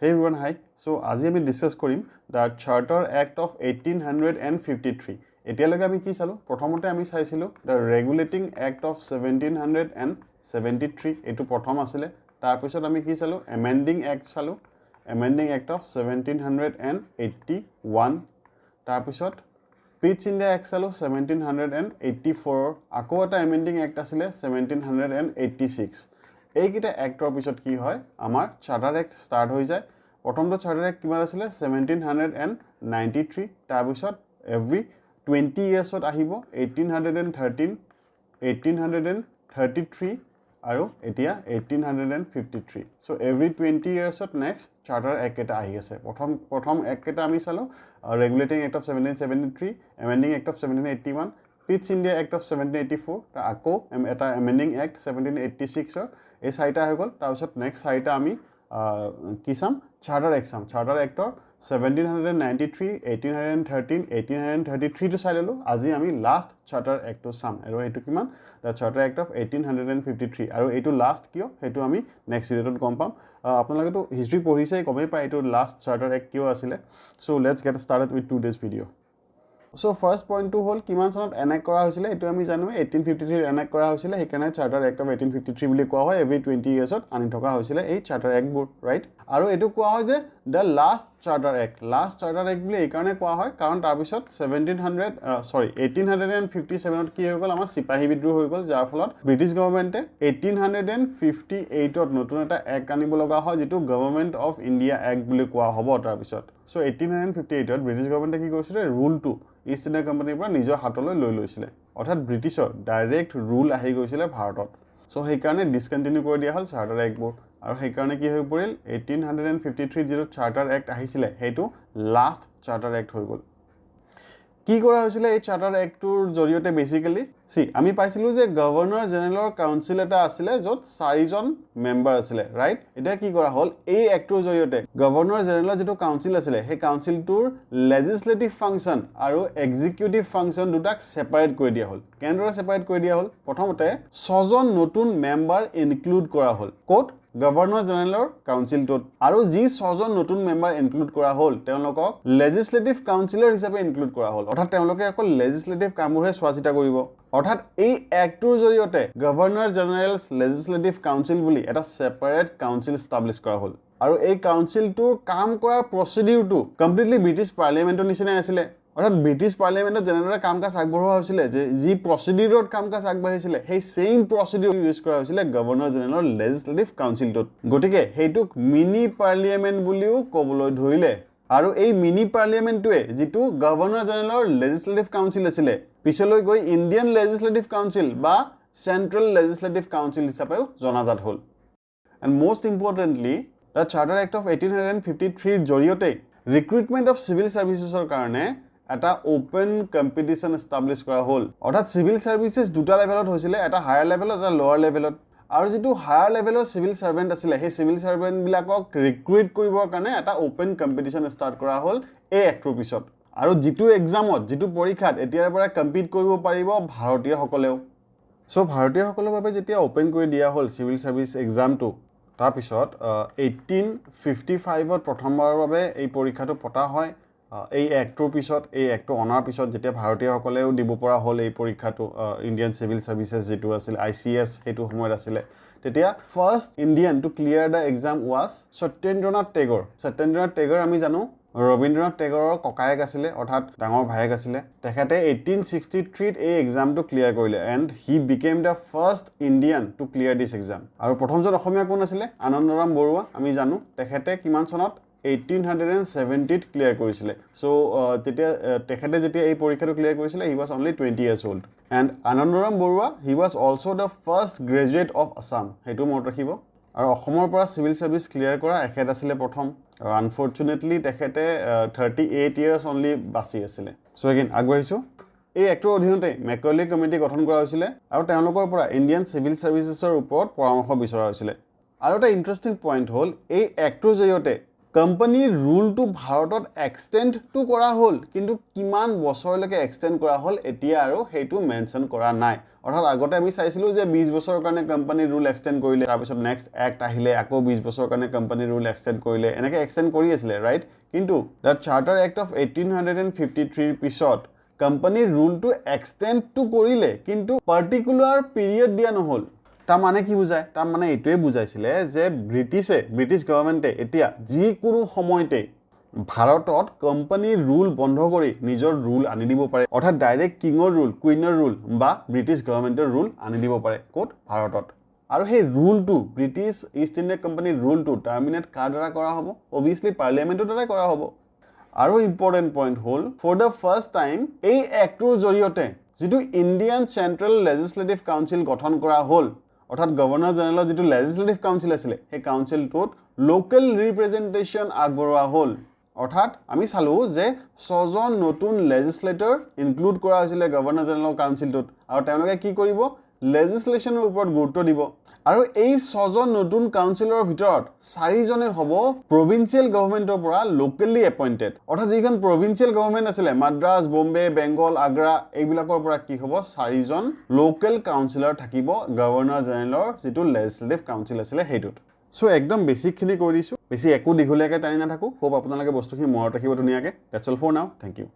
Hey everyone, hi. So, আজি আমি discuss কৰিম the Charter Act of 1853. এতিয়ালৈকে আমি কি চালো? প্ৰথমতে আমি চাইছিলো the Regulating Act of 1773. এটো প্ৰথম আছিলে। তাৰ পিছত আমি কি চালো? Amending Act চালো। Amending Act of 1781. তাৰ পিছত Pitch India Act চালো 1784. আকৌ এটা Amending Act আছিলে 1786. এইকেইটা এক্টৰ পিছত কি হয় আমাৰ চাৰ্টাৰ এক্ট ষ্টাৰ্ট হৈ যায় প্ৰথমটো চাৰ্টাৰ এক্ট কিমান আছিল 1793 তাৰ পিছত এভৰি 20 ইয়াৰ্ছত আহিব 1813 1833 আৰু এতিয়া 1853 so every 20 years next charter act এটা আহি আছে প্ৰথম এক্ট এটা আমি চালো regulating act of 1773 amending act of 1781 Pitch India Act of 1784 তা আকৌ এটা amending act 1786 ৰ এই চাইটা হৈ গল তাৰ পিছত নেক্সট চাইটা আমি কি চাম চাৰ্টাৰ এক্ট চাম চাৰ্টাৰ এক্টৰ 1793 1813 1833 টো চাই ললো আজি আমি লাষ্ট চাৰ্টাৰ এক্টটো চাম আৰু এটো কিমান দা চাৰ্টাৰ এক্ট অফ 1853 আৰু এটো লাষ্ট কিয় হেতু আমি নেক্সট ভিডিওত গম পাম আপোনালোকে তো হিষ্ট্ৰি পঢ়িছে কমে পায় এটো লাষ্ট চাৰ্টাৰ এক্ট কিয় আছিল so let's get started with today's video So first point to hold কিমান সনত enact কৰা হৈছিল এটো আমি জানো 1853 enact কৰা হৈছিল হেকানে চাৰ্টাৰ এক্ট অফ 1853 বুলি কোৱা হয় এভৰি 20 ইয়াৰ্ছত আনি থকা হৈছিল এই চাৰ্টাৰ এক্ট বোৰ ৰাইট আৰু এটো কোৱা হয় যে the last charter act বুলি এই কাৰণে কোৱা হয় কাৰণ তাৰ পিছত 1857 ত কি হৈ গল আমাৰ সিপাহী বিদ্ৰোহ হৈ গল যাৰ ফলত ব্ৰিটিছ গৱৰ্ণমেণ্টে 1858 ত নতুন এটা এক্ট আনিব লগা হয় যেটো গৱৰ্ণমেণ্ট অফ ইণ্ডিয়া এক্ট বুলি কোৱা হ'ব তাৰ পিছত সো 1858 ত ব্ৰিটিছ গৱৰ্ণমেণ্টে কি কৰিছিল ৰুল টু ইষ্ট ইণ্ডিয়া কোম্পানীৰ পৰা নিজৰ হাতলৈ লৈ লৈছিল অৰ্থাৎ ব্ৰিটিছৰ ডাইৰেক্ট ৰুল আহি গৈছিল ভাৰতত সো সেই কাৰণে ডিসকন্টিনিউ কৰি দিয়া হল চাৰ্টাৰ এক্ট বোৰ আৰু সেই কাৰণে কি হৈ পৰিল 1853 যেটো চাৰ্টাৰ এক্ট আহিছিল হেতু লাষ্ট চাৰ্টাৰ এক্ট হৈ গল কি কৰা হৈছিল এই চাৰ্টাৰ এক্টৰ জৰিয়তে বেসিক্যালি আমি পাইছিলো যে গভৰ্ণৰ জেনেৰেলৰ কাউন্সিল এটা আছিল যত 4 জন মেম্বাৰ আছিল ৰাইট এটা কি কৰা হল এই এক্টৰ জৰিয়তে গভৰ্ণৰ জেনেৰেলৰ যেটো কাউন্সিল আছিল সেই কাউন্সিলটোৰ লেজিসলেটিভ ফাংচন আৰু এক্সিকিউটিভ ফাংচন দুটাক সেপাৰেট কৰি দিয়া হল কেনেদৰে সেপাৰেট কৰি দিয়া হল প্ৰথমতে 6 জন নতুন মেম্বাৰ ইনক্লুড কৰা হল কোট গভৰ্ণৰ জেনেৰেলৰ কাউন্সিলটোত আৰু যি 6 জন নতুন মেম্বাৰ ইনক্লুড কৰা হল তেওঁলোকক লেজিসলেটিভ কাউন্সিলৰ হিচাপে ইনক্লুড কৰা হল অৰ্থাৎ তেওঁলোকে অকল লেজিসলেটিভ কামবোৰহে চোৱাচিতা কৰিব অৰ্থাৎ এই এক্টৰ জৰিয়তে গভৰ্ণৰ জেনেৰেলছ লেজিসলেটিভ কাউন্সিল বুলি এটা সেপাৰেট কাউন্সিল এস্টাবলিশ কৰা হল আৰু এই কাউন্সিলটোৰ কাম কৰাৰ প্ৰসিডিউৰটো কমপ্লিটলি ব্ৰিটিছ পাৰ্লিয়ামেন্টৰ নিচিনা আছিল অৰ্থাৎ ব্ৰিটিছ পাৰ্লিয়ামেন্টত জেনেৰেল কামকাজ আগবঢ়োৱা হৈছিল যে যি প্ৰসিডিউৰত কামকাজ আগবঢ়াইছিল সেই সেম প্ৰসিডিউৰ ইউজ কৰা হৈছিল গভৰ্ণৰ জেনেৰেলৰ লেজিসলেটিভ কাউন্সিলটোত গটিকে হেতুক মিনি পাৰ্লিয়ামেন্ট বুলিও ক'বলৈ ধৰিলে আৰু এই মিনি পাৰ্লিয়ামেন্টটোৱে যেটো গভৰ্ণৰ জেনেৰেলৰ লেজিসলেটিভ কাউন্সিল আছিল পিছলৈ গৈ ইণ্ডিয়ান লেজিসলেটিভ কাউন্সিল বা সেন্ট্ৰেল লেজিসলেটিভ কাউন্সিল হিচাপেও জনাজাত হল and most importantly the charter act of 1853 জৰিয়তে ৰিক্ৰুটমেন্ট অফ সিভিল সাৰ্ভিসেছৰ কাৰণে এটা ওপেন কম্পিটিশন এস্টাবলিশ কৰা হল অৰ্থাৎ সিভিল সাৰ্ভিসেছ দুটা লেভেলত হৈছিল এটা হায়াৰ লেভেলত এটা লোৱাৰ লেভেলত আৰু যেটো হায়াৰ লেভেলৰ সিভিল সাৰ্ভেন্ট আছিল সেই সিভিল সাৰ্ভেন্ট বিলাকক ৰিক্ৰুট কৰিবৰ কাৰণে এটা ওপেন কম্পিটিশন ষ্টাৰ্ট কৰা হল এই এক্টৰ পিছত আৰু যেটো এক্সামত যেটো পৰীক্ষাত এতিয়াৰ পৰা কম্পিট কৰিব পাৰিব ভাৰতীয় সকলেও সো ভাৰতীয় সকলৰ বাবে যেতিয়া ওপেন কৰি দিয়া হল সিভিল সাৰ্ভিস এক্সামটো তাৰ পিছত 1855 ত প্ৰথমবাৰৰ বাবে এই পৰীক্ষাটো পতা হয় এই এক্টৰ পিছত এই এক্টৰ অনাৰ পিছত যেতিয়া ভাৰতীয় সকলেও দিব পৰা হল এই পৰীক্ষাটো ইণ্ডিয়ান সিভিল সাৰ্ভিসেছ যেটো আছিল ICS হেতু সময়ত আছিল তেতিয়া first Indian to clear the exam was Satyendranath Tagore আমি জানো ৰবীন্দ্ৰনাথ টেগৰৰ ককায়েক আছিল অৰ্থাৎ ডাঙৰ ভায়েক আছিল তেখেতে 1863 ত এই এক্সামটো ক্লিয়াৰ কৰিলে and he became the first Indian to clear this exam আৰু প্ৰথমজন অসমীয়া কোন আছিল আনন্দৰাম বৰুৱা আমি জানো তেখেতে কিমান চনত 1870 ত ক্লিয়াৰ কৰিছিল সো তেখেতে যেতিয়া এই পৰীক্ষাটো ক্লিয়াৰ কৰিছিল he was only 20 years old and Anandaram Barua he was also the first graduate of Assam হেতু মনত ৰাখিব আৰু অসমৰ পৰা সিভিল সাৰ্ভিস ক্লিয়াৰ কৰা এখেত আছিল প্ৰথম আৰু আনফৰচুনেটলি তেখেতে 38 ইয়াৰ্স অনলি বাচি আছিল সো এগেইন আগবাঢ়িছো এই এক্টৰ অধীনতে মেকলি কমিটি গঠন কৰা হৈছিল আৰু তেওঁলোকৰ পৰা ইণ্ডিয়ান সিভিল সাৰ্ভিসেছৰ ওপৰত পৰামৰ্শ বিচৰা হৈছিল আৰু এটা ইন্টাৰেষ্টিং পইণ্ট হল এই এক্টৰ জৰিয়তে কোম্পানীৰ ৰুলটো ভাৰতত এক্সটেণ্ডটো কৰা হ'ল কিন্তু কিমান বছৰলৈকে এক্সটেণ্ড কৰা হ'ল এতিয়া আৰু সেইটো মেনশ্যন কৰা নাই অৰ্থাৎ আগতে আমি চাইছিলোঁ যে 20 বছৰৰ কাৰণে কোম্পানীৰ ৰুল এক্সটেণ্ড কৰিলে তাৰপিছত নেক্সট এক্ট আহিলে আকৌ 20 বছৰৰ কাৰণে কোম্পানীৰ ৰুল এক্সটেণ্ড কৰিলে এনেকৈ এক্সটেণ্ড কৰি আছিলে ৰাইট কিন্তু দ্য চাৰ্টাৰ এক্ট অফ 1853 পিছত কোম্পানীৰ ৰুলটো এক্সটেণ্ডটো কৰিলে কিন্তু পাৰ্টিকুলাৰ পিৰিয়ড দিয়া নহ'ল তাৰ মানে কি বুজায় তাৰ মানে এইটোৱে বুজাইছিলে যে ব্ৰিটিছ গভৰ্ণমেণ্টে এতিয়া যিকোনো সময়তে ভাৰতত কোম্পানীৰ ৰুল বন্ধ কৰি নিজৰ ৰুল আনি দিব পাৰে অৰ্থাৎ ডাইৰেক্ট কিঙৰ ৰুল কুইনৰ ৰুল বা ব্ৰিটিছ গভৰ্ণমেণ্টৰ ৰুল আনি দিব পাৰে ক'ত ভাৰতত আৰু সেই ৰুলটো ব্ৰিটিছ ইষ্ট ইণ্ডিয়া কোম্পানীৰ ৰুলটো টাৰ্মিনেট কাৰ দ্বাৰা কৰা হ'ব অবভিয়াছলি পাৰ্লিয়ামেণ্টৰ দ্বাৰাই কৰা হ'ব আৰু ইম্পৰ্টেণ্ট পইণ্ট হ'ল ফৰ দ্য ফাৰ্ষ্ট টাইম এই এক্টটোৰ জৰিয়তে যিটো ইণ্ডিয়ান চেণ্ট্ৰেল লেজিছলেটিভ কাউন্সিল গঠন কৰা হ'ল অৰ্থাৎ গভৰ্ণৰ জেনেৰেলৰ যিটো লেজিছলেটিভ কাউন্সিল আছিলে সেই কাউন্সিলটোত লোকেল ৰিপ্ৰেজেণ্টেশ্যন আগবঢ়োৱা হ'ল অৰ্থাৎ আমি চালোঁ যে 6 জন নতুন লেজিছলেটৰ ইনক্লুড কৰা হৈছিলে গভৰ্ণৰ জেনেৰেল কাউন্সিলটোত আৰু তেওঁলোকে কি কৰিব লেজিছলেশ্যনৰ ওপৰত গুৰুত্ব দিব আৰু এই 6 জন নতুন কাউন্সিলৰ ভিতৰত 4 জনে হ'ব প্ৰভিন্সিয়েল গভৰ্ণমেণ্টৰ পৰা লোকেলি এপইণ্টেড অৰ্থাৎ যিখন প্ৰভিন্সিয়েল গভৰ্ণমেণ্ট আছিলে মাদ্ৰাজ বম্বে বেংগল আগ্ৰা এইবিলাকৰ পৰা কি হ'ব 4 জন লোকেল কাউন্সিলৰ থাকিব গভৰ্ণৰ জেনেৰেলৰ যিটো লেজিছলেটিভ কাউন্সিল আছিলে সেইটোত সো একদম বেছিকখিনি কৈ দিছোঁ বেছি একো দীঘলীয়াকৈ টানি নাথাকোঁ হোপ আপোনালোকে বস্তুখিনি মনত ৰাখিব ধুনীয়াকৈ ডেটছ অল ফৰ নাও থেংক ইউ